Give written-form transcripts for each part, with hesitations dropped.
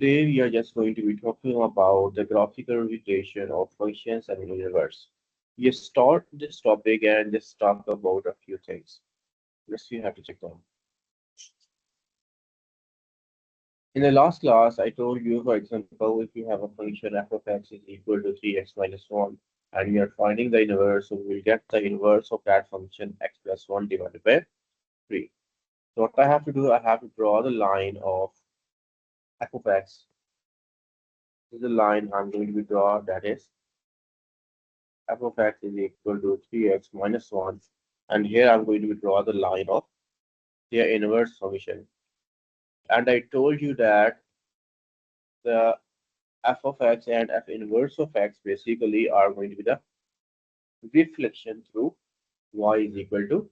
Today we are just going to be talking about the graphical representation of functions and universe. We start this topic and just talk about a few things. Let's see, you have to check them. In the last class, I told you, for example, if you have a function f of x is equal to 3x minus 1, and we are finding the inverse, so we will get the inverse of that function x plus 1 divided by 3. So what I have to do, I have to draw the line of f of x. This is the line I'm going to be draw, that is f of x is equal to 3x minus 1. And here I'm going to draw the line of their inverse function. And I told you that the f of x and f inverse of x basically are going to be the reflection through y is equal to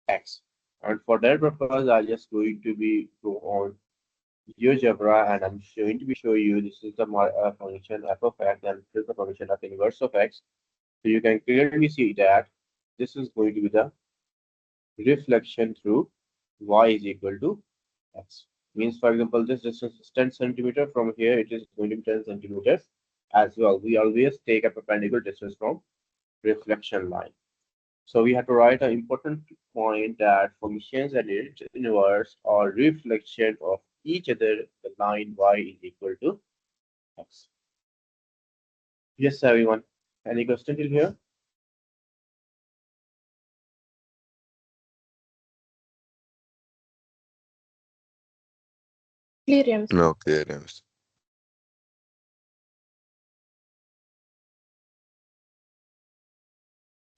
x. And for that purpose, I'm just going to be go on GeoGebra and I'm going to be show you this is the function f of x and this is the function f inverse of x. So you can clearly see that this is going to be the reflection through y is equal to x. Means, for example, this distance is 10 centimeter from here, it is going to be 10 centimeters as well. We always take a perpendicular distance from reflection line. So we have to write an important point that functions and its inverse are reflection of each other. The line y is equal to x. Yes, everyone. Any question till here? Clear, yeah, Mr. No, clear, yes.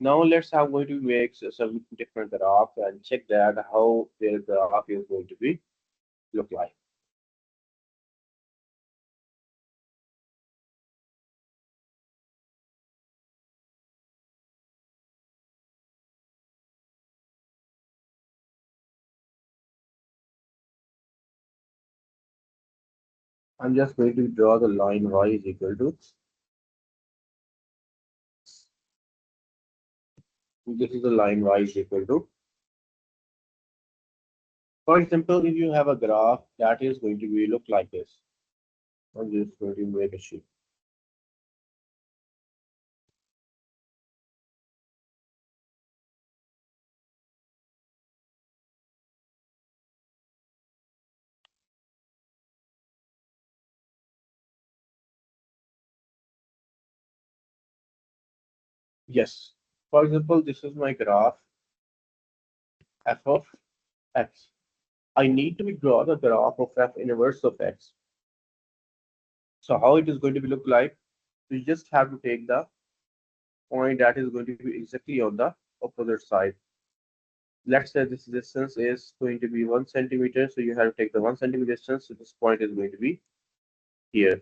Now let's have going to make some different graphs and check that how their graph is going to be look like. I'm just going to draw the line y is equal to, this is the line y is equal to. For example, if you have a graph that is going to be look like this, I'm just going to make a sheet. Yes. For example, this is my graph f of x. I need to draw the graph of f inverse of x. So how it is going to be look like? You just have to take the point that is going to be exactly on the opposite side. Let's say this distance is going to be 1 centimeter, so you have to take the 1 centimeter distance. So this point is going to be here.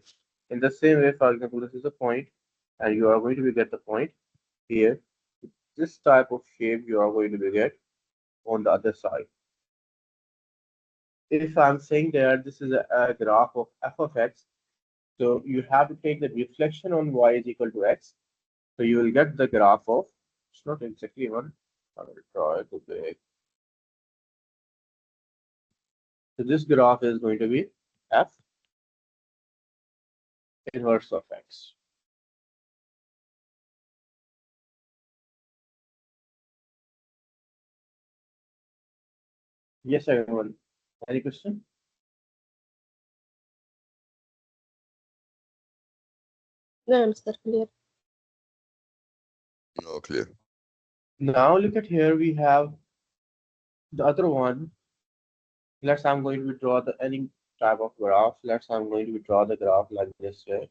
In the same way, for example, this is a point, and you are going to be get the point here. This type of shape you are going to be get on the other side. If I'm saying that this is a graph of f of x, so you have to take the reflection on y is equal to x. So you will get the graph of, it's not exactly one. I will try to make. So this graph is going to be f inverse of x. Yes, everyone. Any question? No, Mr. Clear. No, clear. Now look at here. We have the other one. Let's I'm going to draw the any type of graph. Let's I'm going to draw the graph like this way.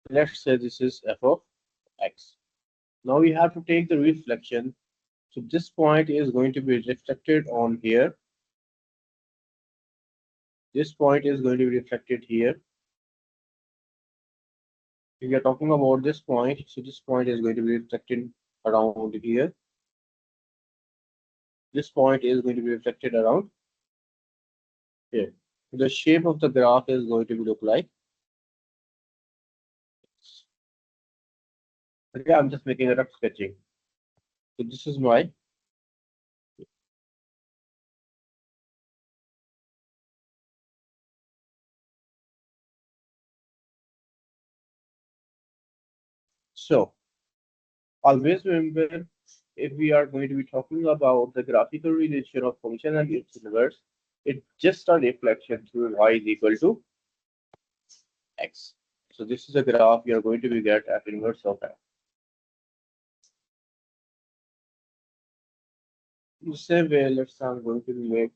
Let's say this is f of x. Now we have to take the reflection. So this point is going to be reflected on here. This point is going to be reflected here. If we are talking about this point, so this point is going to be reflected around here. This point is going to be reflected around here. The shape of the graph is going to be look like. Okay, I'm just making a rough sketching. So this is my so always remember if we are going to be talking about the graphical relation of function and its inverse, it's just a reflection through y is equal to x. So this is a graph you are going to be get at inverse of x. In the same way, let's say I'm going to be make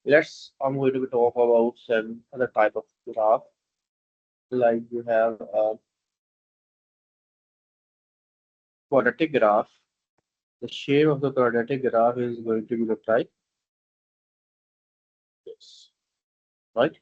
let's I'm going to be talk about some other type of graph like you have a quadratic graph. The shape of the quadratic graph is going to be look like this, right?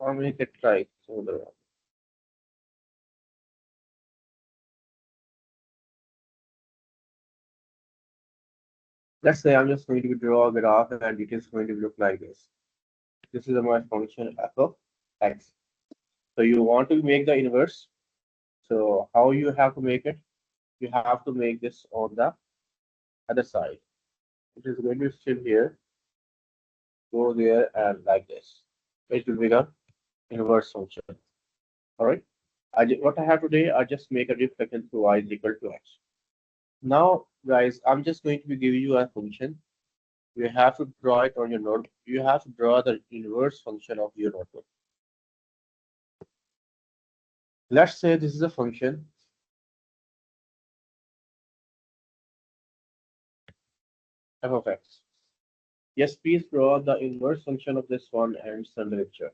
I'll make it right. So let's say I'm just going to draw a graph and it is going to look like this. This is my function f of x. So you want to make the inverse. So how you have to make it? You have to make this on the other side. It is going to be still here, go there and like this. It will become inverse function. All right. What I have today, I just make a reflection through y is equal to x. Now, guys, I'm just going to be giving you a function. You have to draw it on your note. You have to draw the inverse function of your notebook. Let's say this is a function f of x. Yes, please draw the inverse function of this one and send the picture.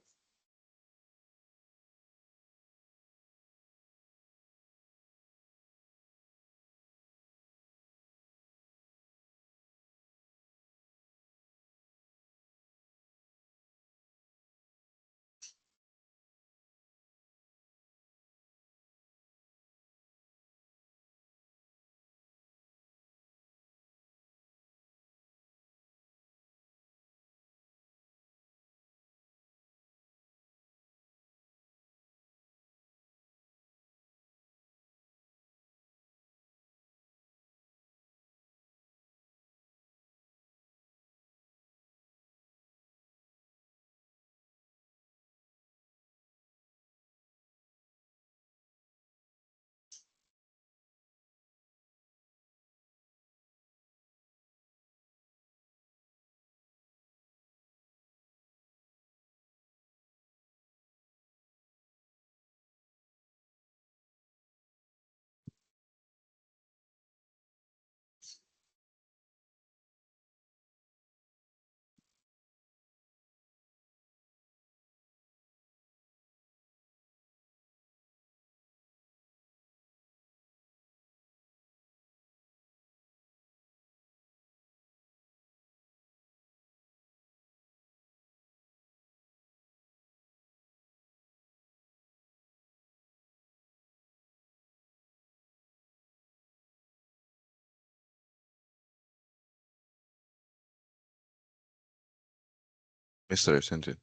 Mister, I sent it.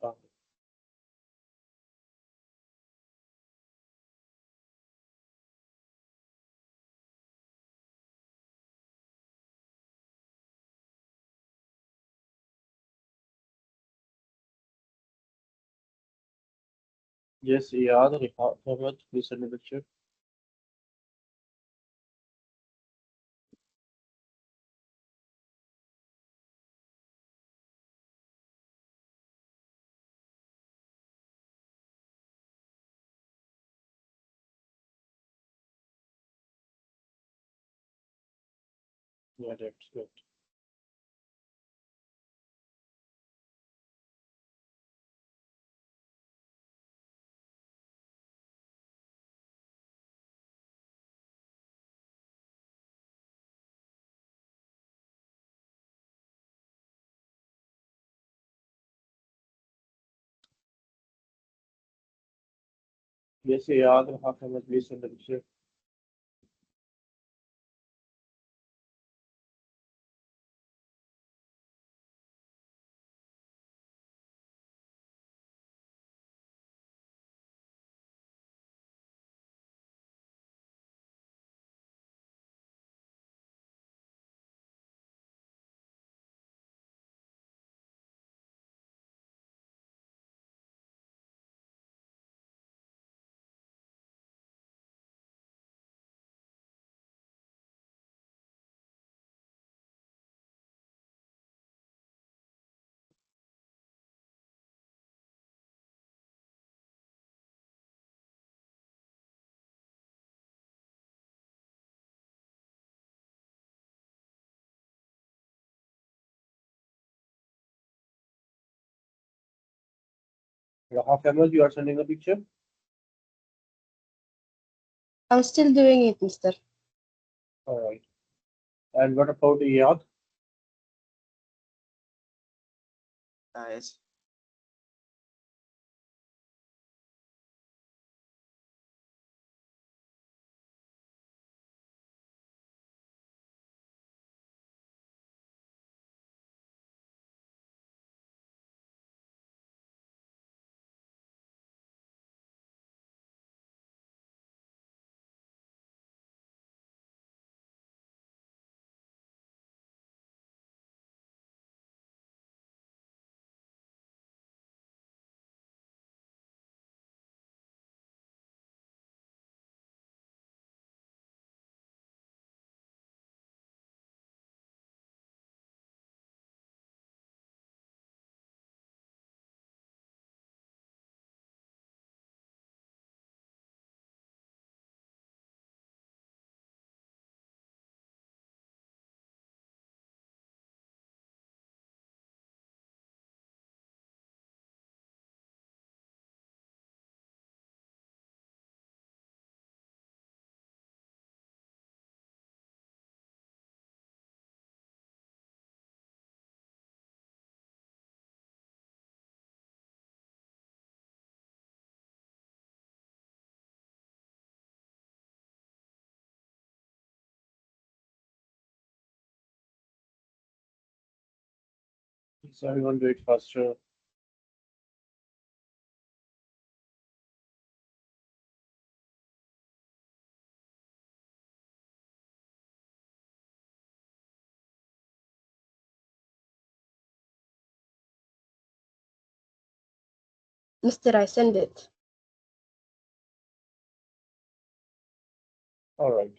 Uh, yes, yeah, the Muhammad, please send the picture. Yeah, that's good. जैसे याद रहा था मजबूरी से अंदर Raha Kamal, you are sending a picture? I'm still doing it, mister. All right. And what about Iyad? Yes. Is everyone do it faster? Mister, I send it. All right.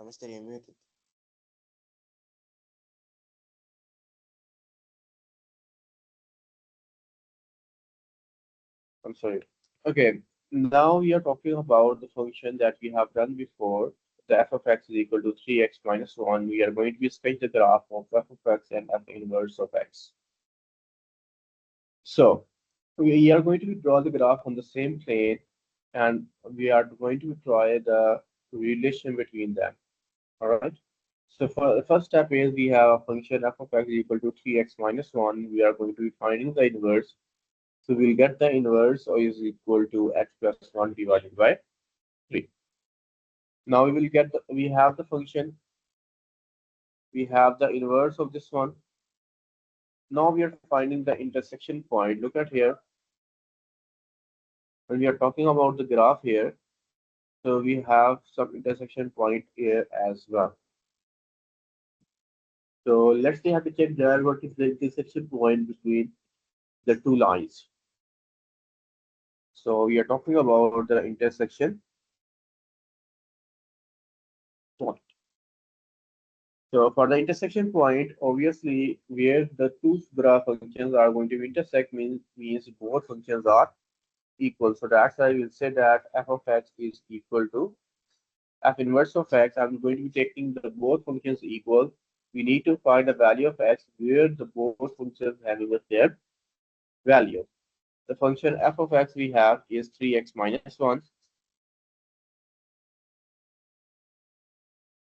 Mr. You're muted. I'm sorry. Okay, now we are talking about the function that we have done before. The f of x is equal to 3x minus 1. We are going to be sketch the graph of f of x and f inverse of x. So we are going to draw the graph on the same plane, and we are going to draw the relation between them. All right. So for the first step is we have a function f of x is equal to 3x minus 1. We are going to be finding the inverse. So we'll get the inverse or is equal to x plus 1 divided by 3. Now we have the function, we have the inverse of this one. Now we are finding the intersection point. Look at here. When we are talking about the graph here, so we have some intersection point here as well. So let's say I have to check there what is the intersection point between the two lines. So we are talking about the intersection point. So for the intersection point, obviously where the two graph functions are going to intersect means both functions are equal. So that's why we'll say that f of x is equal to f inverse of x. I'm going to be taking the both functions equal. We need to find the value of x where the both functions having the same value. The function f of x we have is 3x minus 1.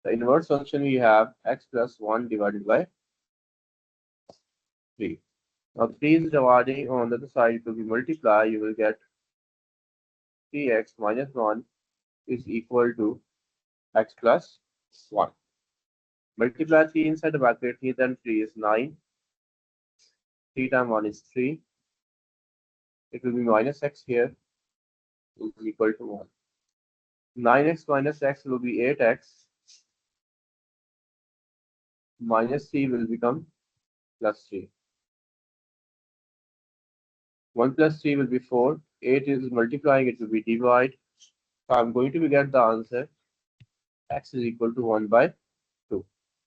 The inverse function we have x plus 1 divided by 3. Now 3 is dividing on the other side, it will be multiply. You will get 3x minus 1 is equal to x plus 1. Multiply 3 inside the bracket, 3 times 3 is 9. 3 times 1 is 3. It will be minus x here is equal to 1. 9x minus x will be 8x. Minus 3 will become plus 3. 1 plus 3 will be 4. 8 is multiplying, it will be divide. So I'm going to get the answer x is equal to 1 by 2.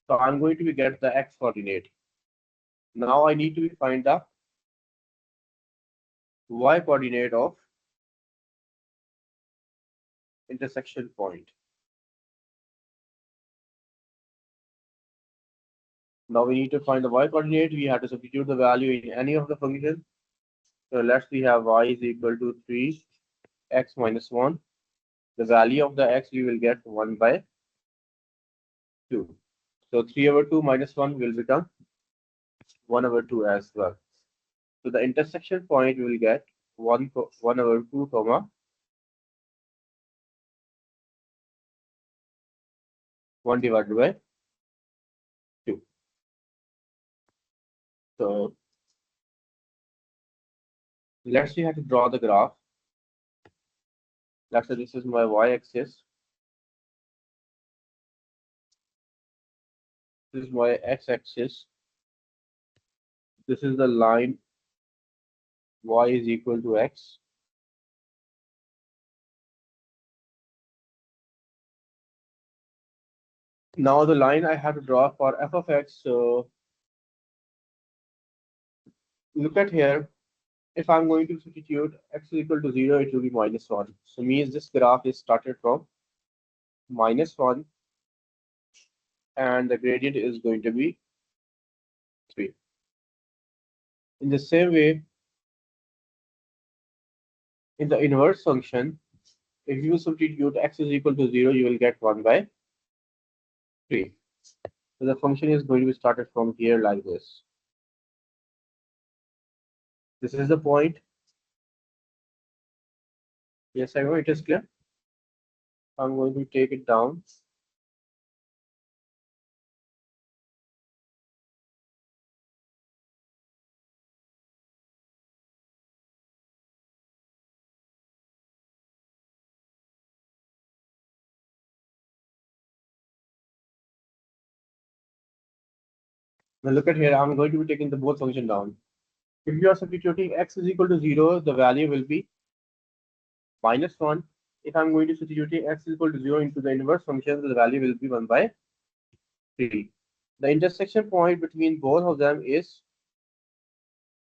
So I'm going to get the x coordinate. Now I need to find the y coordinate of intersection point. Now we need to find the y coordinate. We have to substitute the value in any of the functions. So let's see have y is equal to 3x minus 1. The value of the x we will get 1 by 2. So 3 over 2 minus 1 will become 1 over 2 as well. So the intersection point we will get 1 over 2 comma 1 divided by 2. So let's see how to draw the graph. Let's say this is my y-axis. This is my x-axis. This is the line y is equal to x. Now the line I have to draw for f of x. So look at here. If I'm going to substitute x is equal to 0, it will be minus 1. So means this graph is started from minus 1 and the gradient is going to be 3. In the same way, in the inverse function, if you substitute x is equal to 0, you will get 1 by 3. So the function is going to be started from here like this. This is the point. Yes, I know it is clear. I'm going to take it down. Now look at here, I'm going to be taking the both function down. If you are substituting x is equal to 0, the value will be minus 1 if I'm going to substitute x is equal to 0 into the inverse function, the value will be 1 by 3. The intersection point between both of them is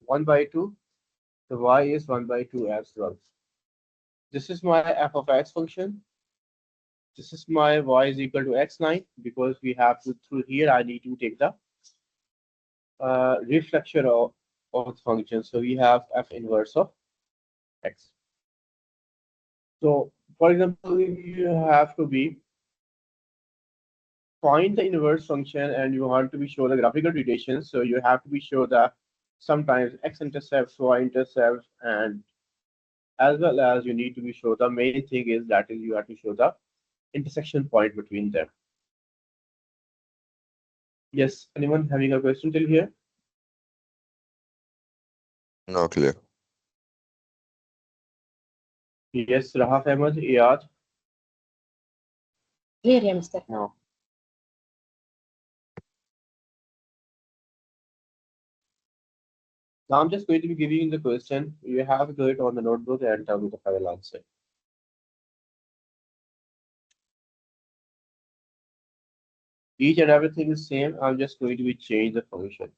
1 by 2. The y is 1 by 2 as well. This is my f of x function. This is my y is equal to x9 because we have to, through here, I need to take the reflection of the function. So we have f inverse of x. So, for example, if you have to be find the inverse function and you want to be show the graphical relations, so you have to be show the sometimes x-intercepts, y-intercepts, and as well as you need to be show the main thing is that is you have to show the intersection point between them. Yes, anyone having a question till here? No clear. Yes, Rahaf Ahmed, Iyad. Clear يا مستر. No. Now I'm just going to be giving you the question. You have to do it on the notebook and tell me the final answer. Each and everything is same. I'm just going to be change the function.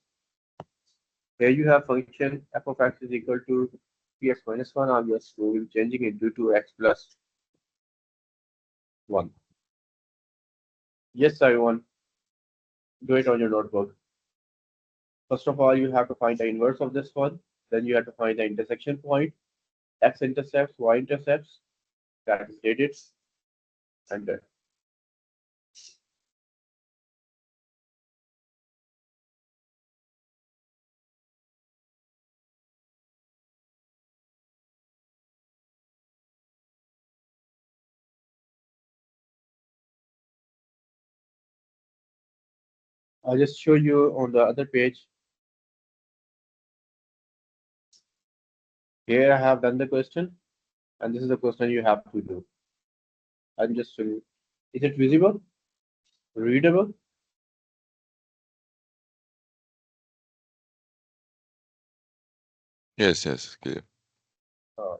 Here you have function f of x is equal to px minus 1. I'm just going to be changing it to 2x plus 1. Yes, everyone. Do it on your notebook. First of all, you have to find the inverse of this one. Then you have to find the intersection point. X-intercepts, y-intercepts. That is stated. And then I'll just show you on the other page. Here I have done the question. And this is the question you have to do. I'm just showing you. Is it visible? Readable? Yes, clear. Uh,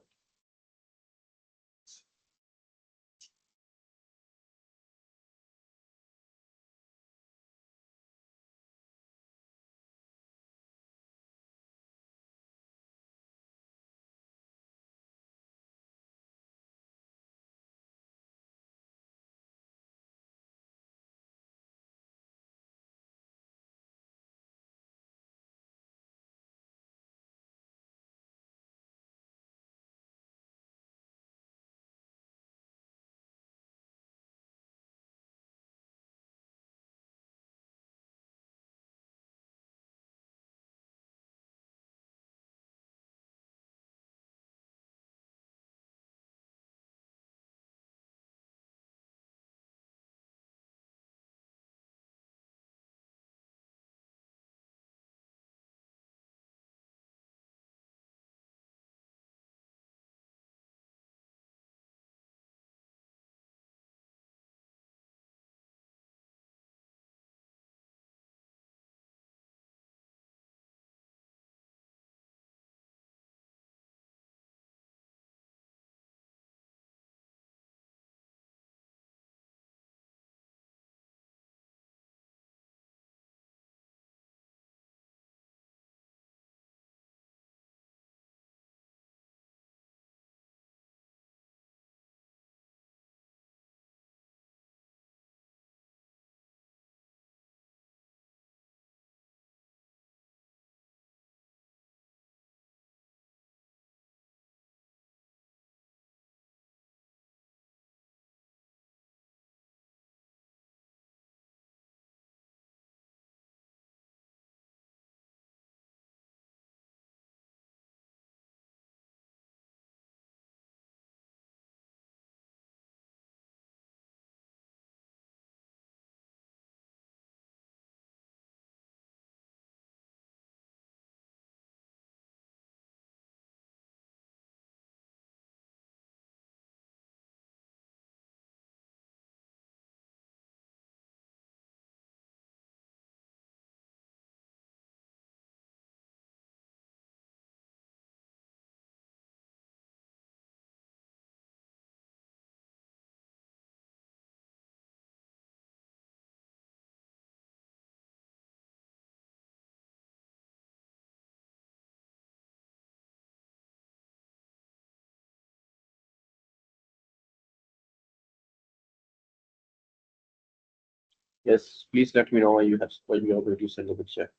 Yes, please let me know when you are going to send the picture.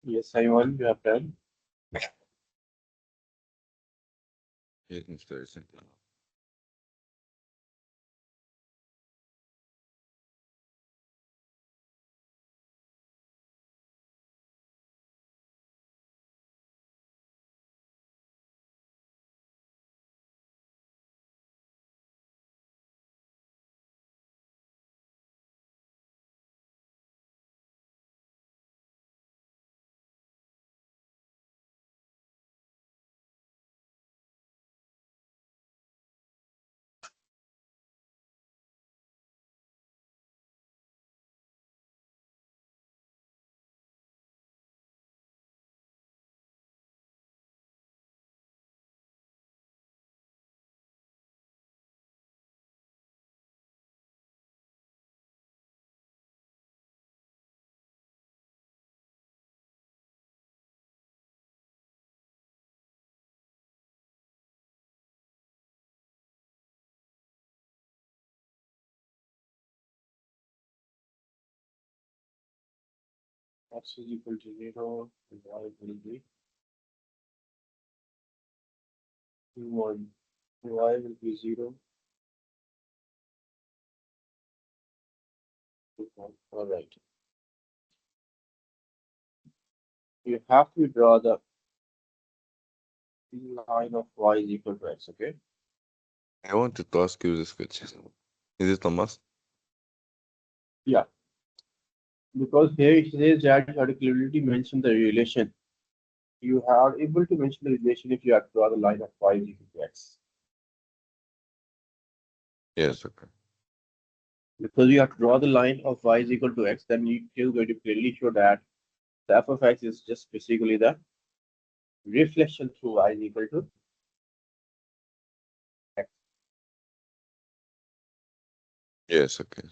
Yes, Simon, you have done. Yes, Mr. Raisen. X is equal to 0, and y will be 1. Y will be 0, 2, 1. All right. You have to draw the line of y is equal to x, okay? I wanted to ask you this question. Is it a must? Yeah, because here it says that you have to clearly mention the relation. You are able to mention the relation if you have to draw the line of y is equal to x. Yes, okay. Because you have to draw the line of y is equal to x, then you're going to clearly show that the f of x is just basically the reflection through y is equal to x. Yes, okay.